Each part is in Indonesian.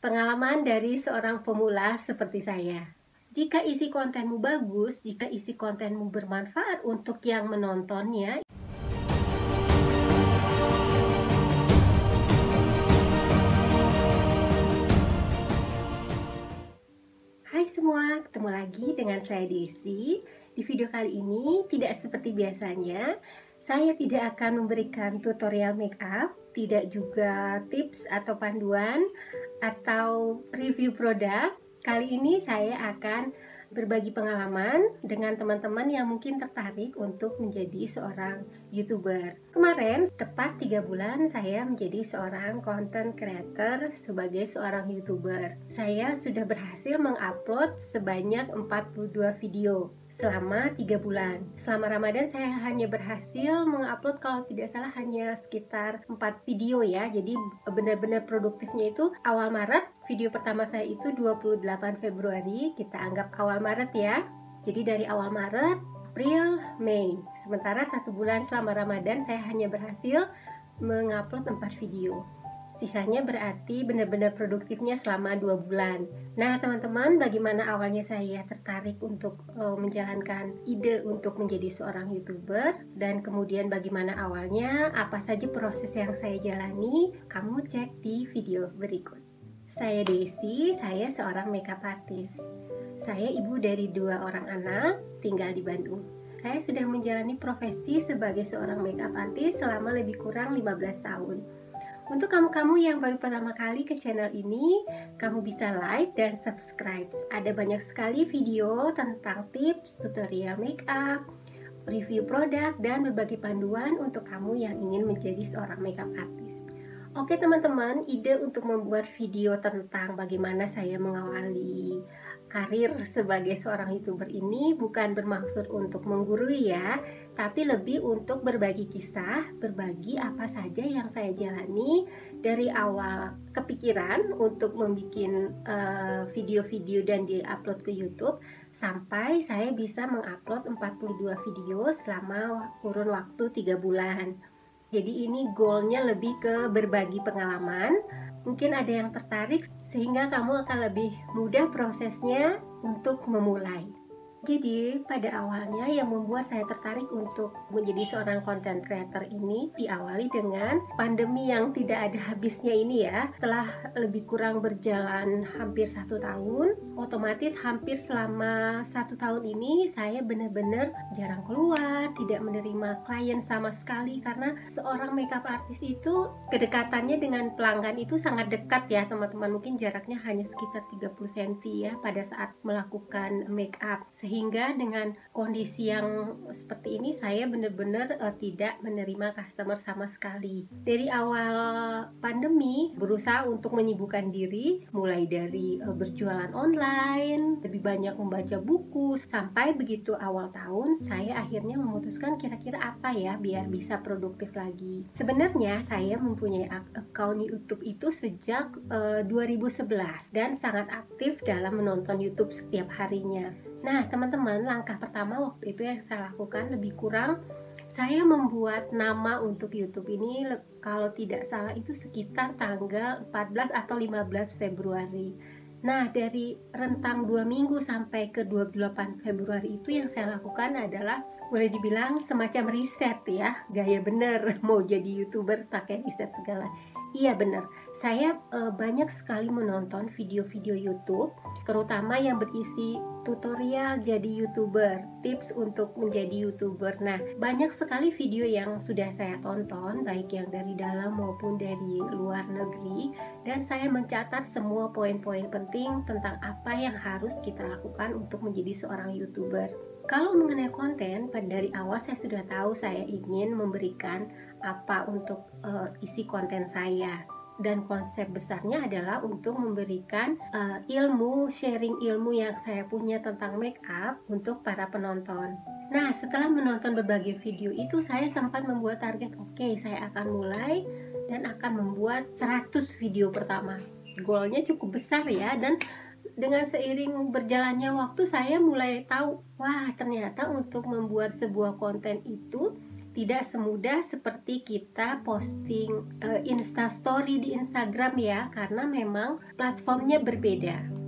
Pengalaman dari seorang pemula seperti saya. Jika isi kontenmu bagus, jika isi kontenmu bermanfaat untuk yang menontonnya. Hai semua, ketemu lagi dengan saya Desi. Di video kali ini tidak seperti biasanya, saya tidak akan memberikan tutorial makeup, tidak juga tips atau panduan atau review produk. Kali ini saya akan berbagi pengalaman dengan teman-teman yang mungkin tertarik untuk menjadi seorang YouTuber. Kemarin tepat 3 bulan saya menjadi seorang content creator sebagai seorang YouTuber. Saya sudah berhasil mengupload sebanyak 42 video selama 3 bulan. Selama Ramadan saya hanya berhasil mengupload kalau tidak salah hanya sekitar 4 video ya. Jadi benar-benar produktifnya itu awal Maret. Video pertama saya itu 28 Februari, kita anggap awal Maret ya. Jadi dari awal Maret, April, Mei. Sementara 1 bulan selama Ramadan saya hanya berhasil mengupload 4 video. Sisanya berarti benar-benar produktifnya selama 2 bulan. Nah teman-teman, bagaimana awalnya saya tertarik untuk menjalankan ide untuk menjadi seorang YouTuber, dan kemudian bagaimana awalnya, apa saja proses yang saya jalani, kamu cek di video berikut. Saya Desi, saya seorang makeup artist. Saya ibu dari 2 orang anak, tinggal di Bandung. Saya sudah menjalani profesi sebagai seorang makeup artist selama lebih kurang 15 tahun. Untuk kamu-kamu yang baru pertama kali ke channel ini, kamu bisa like dan subscribe. Ada banyak sekali video tentang tips, tutorial makeup, review produk, dan berbagai panduan untuk kamu yang ingin menjadi seorang makeup artist. Oke teman-teman, ide untuk membuat video tentang bagaimana saya mengawali karir sebagai seorang YouTuber ini bukan bermaksud untuk menggurui ya, tapi lebih untuk berbagi kisah, berbagi apa saja yang saya jalani dari awal kepikiran untuk membuat video-video dan diupload ke YouTube sampai saya bisa mengupload 42 video selama kurun waktu 3 bulan. Jadi ini goalnya lebih ke berbagi pengalaman. Mungkin ada yang tertarik sehingga kamu akan lebih mudah prosesnya untuk memulai. Jadi pada awalnya yang membuat saya tertarik untuk menjadi seorang content creator ini diawali dengan pandemi yang tidak ada habisnya ini ya. Setelah lebih kurang berjalan hampir 1 tahun, otomatis hampir selama 1 tahun ini saya benar-benar jarang keluar, tidak menerima klien sama sekali karena seorang makeup artist itu kedekatannya dengan pelanggan itu sangat dekat ya teman-teman. Mungkin jaraknya hanya sekitar 30 cm ya pada saat melakukan makeup. Sehingga dengan kondisi yang seperti ini saya benar-benar tidak menerima customer sama sekali. Dari awal pandemi berusaha untuk menyibukkan diri, mulai dari berjualan online, lebih banyak membaca buku, sampai begitu awal tahun saya akhirnya memutuskan kira-kira apa ya biar bisa produktif lagi. Sebenarnya saya mempunyai akun YouTube itu sejak 2011 dan sangat aktif dalam menonton YouTube setiap harinya. Nah teman-teman, langkah pertama waktu itu yang saya lakukan lebih kurang saya membuat nama untuk YouTube ini kalau tidak salah itu sekitar tanggal 14 atau 15 Februari. Nah dari rentang 2 minggu sampai ke 28 Februari itu yang saya lakukan adalah boleh dibilang semacam riset ya. Gaya bener mau jadi YouTuber pakai riset segala. Iya benar, saya banyak sekali menonton video-video YouTube, terutama yang berisi tutorial jadi YouTuber, tips untuk menjadi YouTuber. Nah, banyak sekali video yang sudah saya tonton, baik yang dari dalam maupun dari luar negeri, dan saya mencatat semua poin-poin penting tentang apa yang harus kita lakukan untuk menjadi seorang YouTuber. Kalau mengenai konten, dari awal saya sudah tahu saya ingin memberikan apa untuk isi konten saya. Dan konsep besarnya adalah untuk memberikan ilmu, sharing ilmu yang saya punya tentang makeup untuk para penonton. Nah, setelah menonton berbagai video itu, saya sempat membuat target, oke, saya akan mulai dan akan membuat 100 video pertama. Goalnya cukup besar ya, dan dengan seiring berjalannya waktu saya mulai tahu, wah ternyata untuk membuat sebuah konten itu tidak semudah seperti kita posting Instastory di Instagram ya, karena memang platformnya berbeda.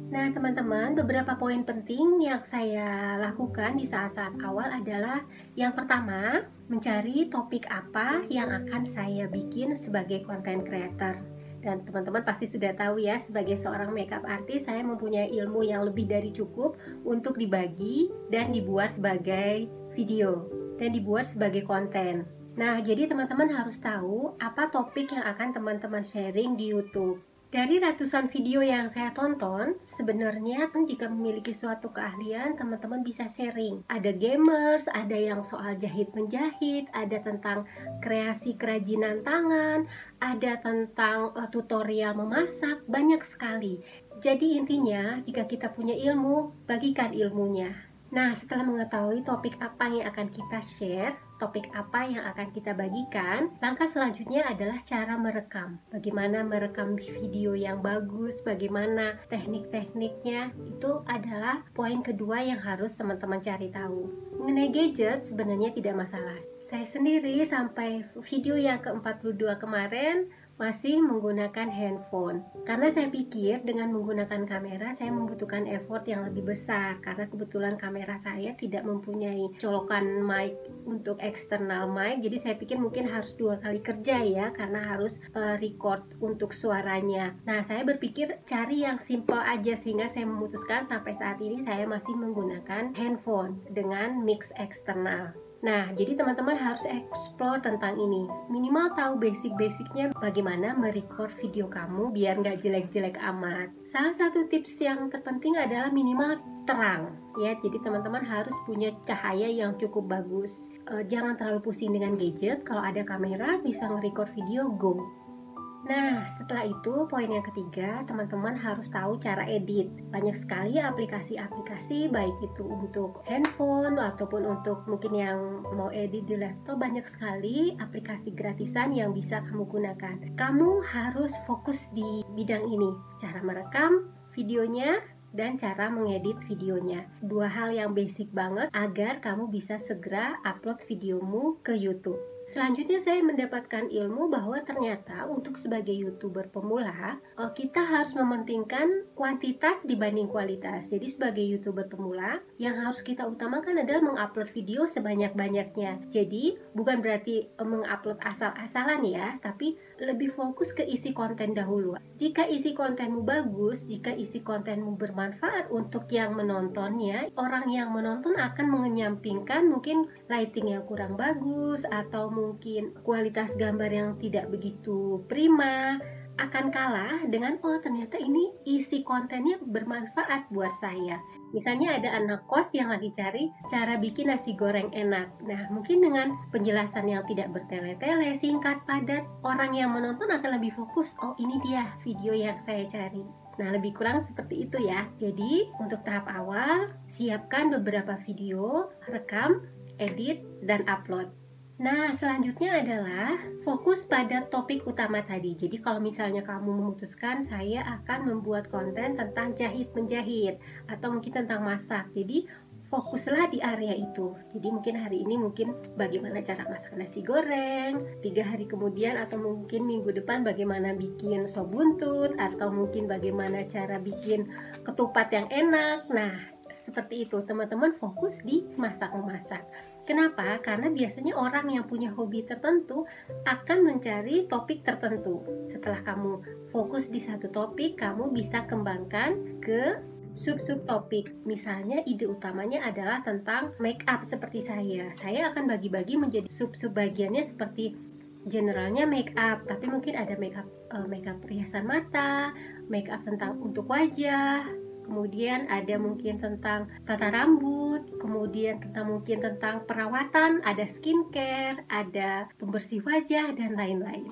Nah teman-teman, beberapa poin penting yang saya lakukan di saat-saat awal adalah yang pertama, mencari topik apa yang akan saya bikin sebagai content creator. Dan teman-teman pasti sudah tahu ya, sebagai seorang makeup artist saya mempunyai ilmu yang lebih dari cukup untuk dibagi dan dibuat sebagai video dan dibuat sebagai konten. Nah, jadi teman-teman harus tahu apa topik yang akan teman-teman sharing di YouTube. Dari ratusan video yang saya tonton, sebenarnya jika memiliki suatu keahlian, teman-teman bisa sharing. Ada gamers, ada yang soal jahit-menjahit, ada tentang kreasi kerajinan tangan, ada tentang tutorial memasak, banyak sekali. Jadi intinya, jika kita punya ilmu, bagikan ilmunya. Nah, setelah mengetahui topik apa yang akan kita share, topik apa yang akan kita bagikan, langkah selanjutnya adalah cara merekam. Bagaimana merekam video yang bagus, bagaimana teknik-tekniknya, itu adalah poin kedua yang harus teman-teman cari tahu. Mengenai gadget sebenarnya tidak masalah. Saya sendiri sampai video yang ke-42 kemarin masih menggunakan handphone, karena saya pikir dengan menggunakan kamera saya membutuhkan effort yang lebih besar, karena kebetulan kamera saya tidak mempunyai colokan mic untuk eksternal mic, jadi saya pikir mungkin harus 2 kali kerja ya, karena harus record untuk suaranya. Nah, saya berpikir cari yang simple aja, sehingga saya memutuskan sampai saat ini saya masih menggunakan handphone dengan mix eksternal. Nah, jadi teman-teman harus explore tentang ini. Minimal tahu basic-basicnya bagaimana merecord video kamu biar nggak jelek-jelek amat. Salah satu tips yang terpenting adalah minimal terang ya. Jadi teman-teman harus punya cahaya yang cukup bagus. Jangan terlalu pusing dengan gadget. Kalau ada kamera bisa nge-record video, go. Nah, setelah itu poin yang ketiga, teman-teman harus tahu cara edit. Banyak sekali aplikasi-aplikasi, baik itu untuk handphone ataupun untuk mungkin yang mau edit di laptop, banyak sekali aplikasi gratisan yang bisa kamu gunakan. Kamu harus fokus di bidang ini, cara merekam videonya dan cara mengedit videonya. 2 hal yang basic banget agar kamu bisa segera upload videomu ke YouTube. Selanjutnya saya mendapatkan ilmu bahwa ternyata untuk sebagai YouTuber pemula, kita harus mementingkan kuantitas dibanding kualitas. Jadi sebagai YouTuber pemula, yang harus kita utamakan adalah mengupload video sebanyak-banyaknya. Jadi bukan berarti mengupload asal-asalan ya, tapi lebih fokus ke isi konten dahulu. Jika isi kontenmu bagus, jika isi kontenmu bermanfaat untuk yang menontonnya, orang yang menonton akan mengenyampingkan mungkin lighting yang kurang bagus atau mungkin kualitas gambar yang tidak begitu prima, akan kalah dengan ternyata ini isi kontennya bermanfaat buat saya. Misalnya ada anak kos yang lagi cari cara bikin nasi goreng enak. Nah, mungkin dengan penjelasan yang tidak bertele-tele, singkat, padat, orang yang menonton akan lebih fokus, ini dia video yang saya cari. Nah, lebih kurang seperti itu ya. Jadi, untuk tahap awal, siapkan beberapa video, rekam, edit, dan upload. Nah, selanjutnya adalah fokus pada topik utama tadi. Jadi kalau misalnya kamu memutuskan saya akan membuat konten tentang jahit-menjahit atau mungkin tentang masak. Jadi fokuslah di area itu. Jadi mungkin hari ini bagaimana cara masak nasi goreng, 3 hari kemudian atau mungkin minggu depan bagaimana bikin sop buntut, atau mungkin bagaimana cara bikin ketupat yang enak. Nah, seperti itu, teman-teman fokus di masak-memasak. Kenapa? Karena biasanya orang yang punya hobi tertentu akan mencari topik tertentu. Setelah kamu fokus di satu topik, kamu bisa kembangkan ke sub-sub topik. Misalnya ide utamanya adalah tentang make up seperti saya. Saya akan bagi-bagi menjadi sub-sub bagiannya seperti generalnya make up, tapi mungkin ada make up perhiasan mata, make up tentang untuk wajah, kemudian ada mungkin tentang tata rambut, kemudian mungkin tentang perawatan, ada skincare, ada pembersih wajah, dan lain-lain.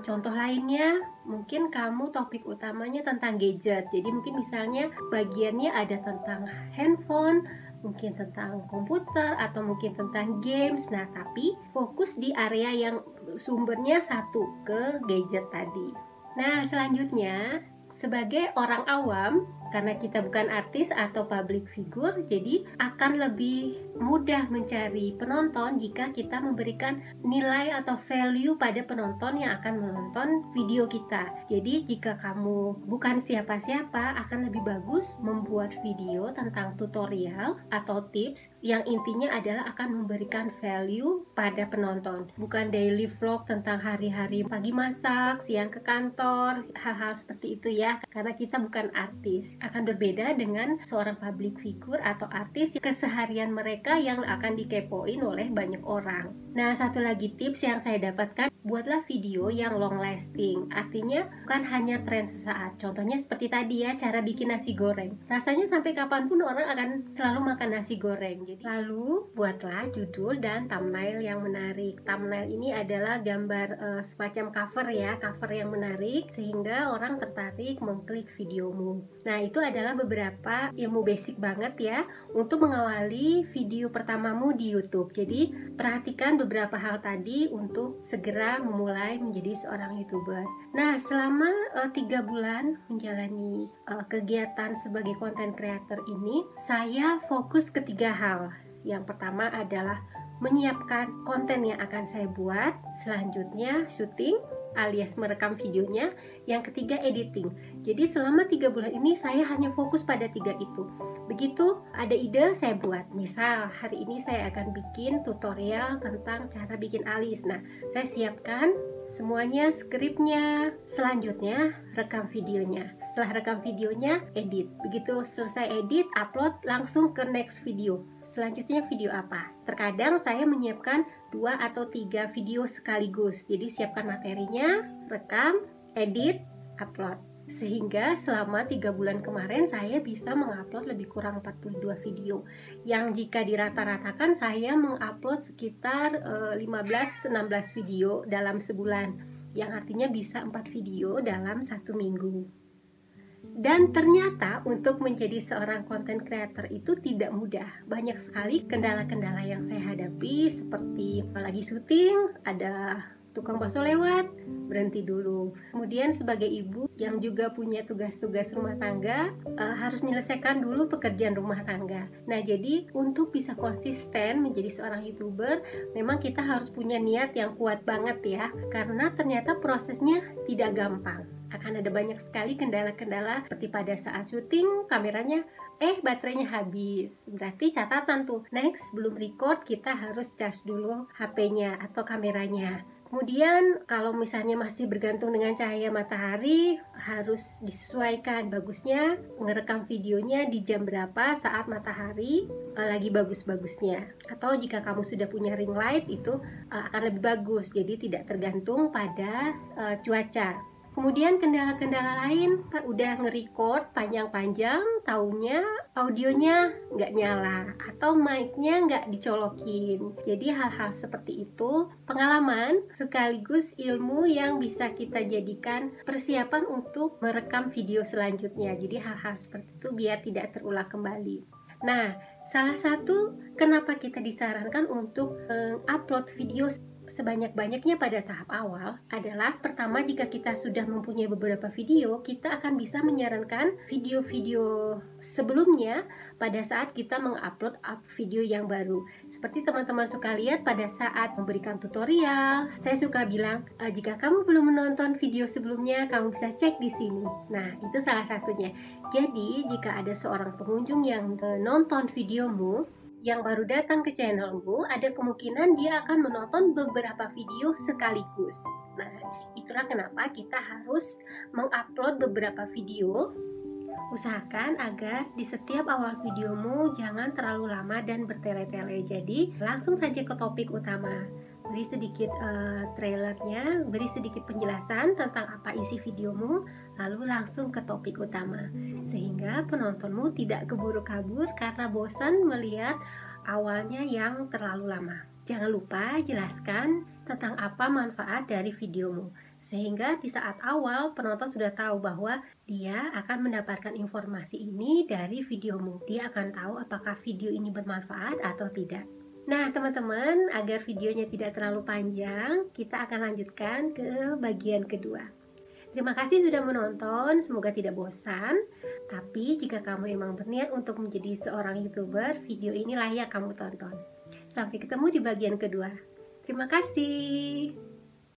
Contoh lainnya, mungkin kamu topik utamanya tentang gadget. Jadi mungkin misalnya bagiannya ada tentang handphone, mungkin tentang komputer, atau mungkin tentang games. Nah, tapi fokus di area yang sumbernya satu, ke gadget tadi. Nah, selanjutnya, sebagai orang awam, Karena kita bukan artis atau public figure, jadi akan lebih mudah mencari penonton jika kita memberikan nilai atau value pada penonton yang akan menonton video kita. Jadi jika kamu bukan siapa-siapa, akan lebih bagus membuat video tentang tutorial atau tips yang intinya adalah akan memberikan value pada penonton. Bukan daily vlog tentang hari-hari pagi masak, siang ke kantor, hal-hal seperti itu ya. Karena kita bukan artis. Akan berbeda dengan seorang public figure atau artis keseharian mereka yang akan dikepoin oleh banyak orang. Nah, satu lagi tips yang saya dapatkan, buatlah video yang long lasting. Artinya bukan hanya tren sesaat. Contohnya seperti tadi ya, cara bikin nasi goreng. Rasanya sampai kapanpun orang akan selalu makan nasi goreng. Jadi lalu buatlah judul dan thumbnail yang menarik. Thumbnail ini adalah gambar semacam cover ya, cover yang menarik sehingga orang tertarik mengklik videomu. Nah, itu adalah beberapa ilmu basic banget ya untuk mengawali video pertamamu di YouTube. Jadi perhatikan beberapa hal tadi untuk segera memulai menjadi seorang YouTuber. Nah, selama 3 bulan menjalani kegiatan sebagai content creator ini, saya fokus ke 3 hal. Yang pertama adalah menyiapkan konten yang akan saya buat, selanjutnya syuting alias merekam videonya, yang ketiga editing. Jadi selama 3 bulan ini saya hanya fokus pada 3 itu. Begitu ada ide saya buat. Misal hari ini saya akan bikin tutorial tentang cara bikin alis. Nah, saya siapkan semuanya, skripnya, selanjutnya rekam videonya. Setelah rekam videonya, edit. Begitu selesai edit, upload, langsung ke next video. Selanjutnya video apa? Terkadang saya menyiapkan 2 atau 3 video sekaligus. Jadi siapkan materinya, rekam, edit, upload. Sehingga selama 3 bulan kemarin saya bisa mengupload lebih kurang 42 video. Yang jika dirata-ratakan saya mengupload sekitar 15-16 video dalam sebulan. Yang artinya bisa 4 video dalam 1 minggu. Dan ternyata untuk menjadi seorang content creator itu tidak mudah. Banyak sekali kendala-kendala yang saya hadapi, seperti lagi syuting, ada tukang bakso lewat, berhenti dulu. Kemudian sebagai ibu yang juga punya tugas-tugas rumah tangga, harus menyelesaikan dulu pekerjaan rumah tangga. Nah, jadi untuk bisa konsisten menjadi seorang YouTuber, memang kita harus punya niat yang kuat banget ya. Karena ternyata prosesnya tidak gampang. Akan ada banyak sekali kendala-kendala, seperti pada saat syuting kameranya baterainya habis. Berarti catatan tuh, next belum record kita harus charge dulu HP-nya atau kameranya. Kemudian kalau misalnya masih bergantung dengan cahaya matahari, harus disesuaikan. Bagusnya ngerekam videonya di jam berapa saat matahari lagi bagus-bagusnya. Atau jika kamu sudah punya ring light, itu akan lebih bagus. Jadi tidak tergantung pada cuaca. Kemudian kendala-kendala lain, udah nge-record panjang-panjang, taunya audionya nggak nyala atau mic-nya nggak dicolokin. Jadi hal-hal seperti itu pengalaman sekaligus ilmu yang bisa kita jadikan persiapan untuk merekam video selanjutnya. Jadi hal-hal seperti itu biar tidak terulang kembali. Nah, salah satu kenapa kita disarankan untuk upload video sebanyak-banyaknya pada tahap awal adalah, pertama, jika kita sudah mempunyai beberapa video, kita akan bisa menyarankan video-video sebelumnya pada saat kita mengupload video yang baru. Seperti teman-teman suka lihat pada saat memberikan tutorial, saya suka bilang, jika kamu belum menonton video sebelumnya, kamu bisa cek di sini. Nah, itu salah satunya. Jadi, jika ada seorang pengunjung yang nonton videomu, yang baru datang ke channelmu, ada kemungkinan dia akan menonton beberapa video sekaligus. Nah, itulah kenapa kita harus mengupload beberapa video. Usahakan agar di setiap awal videomu jangan terlalu lama dan bertele-tele. Jadi, langsung saja ke topik utama. Beri sedikit trailernya, beri sedikit penjelasan tentang apa isi videomu, lalu langsung ke topik utama. Sehingga penontonmu tidak keburu kabur karena bosan melihat awalnya yang terlalu lama. Jangan lupa jelaskan tentang apa manfaat dari videomu. Sehingga di saat awal penonton sudah tahu bahwa dia akan mendapatkan informasi ini dari videomu. Dia akan tahu apakah video ini bermanfaat atau tidak. Nah, teman-teman, agar videonya tidak terlalu panjang, kita akan lanjutkan ke bagian kedua. Terima kasih sudah menonton, semoga tidak bosan. Tapi jika kamu emang berniat untuk menjadi seorang YouTuber, video ini layak kamu tonton. Sampai ketemu di bagian kedua. Terima kasih.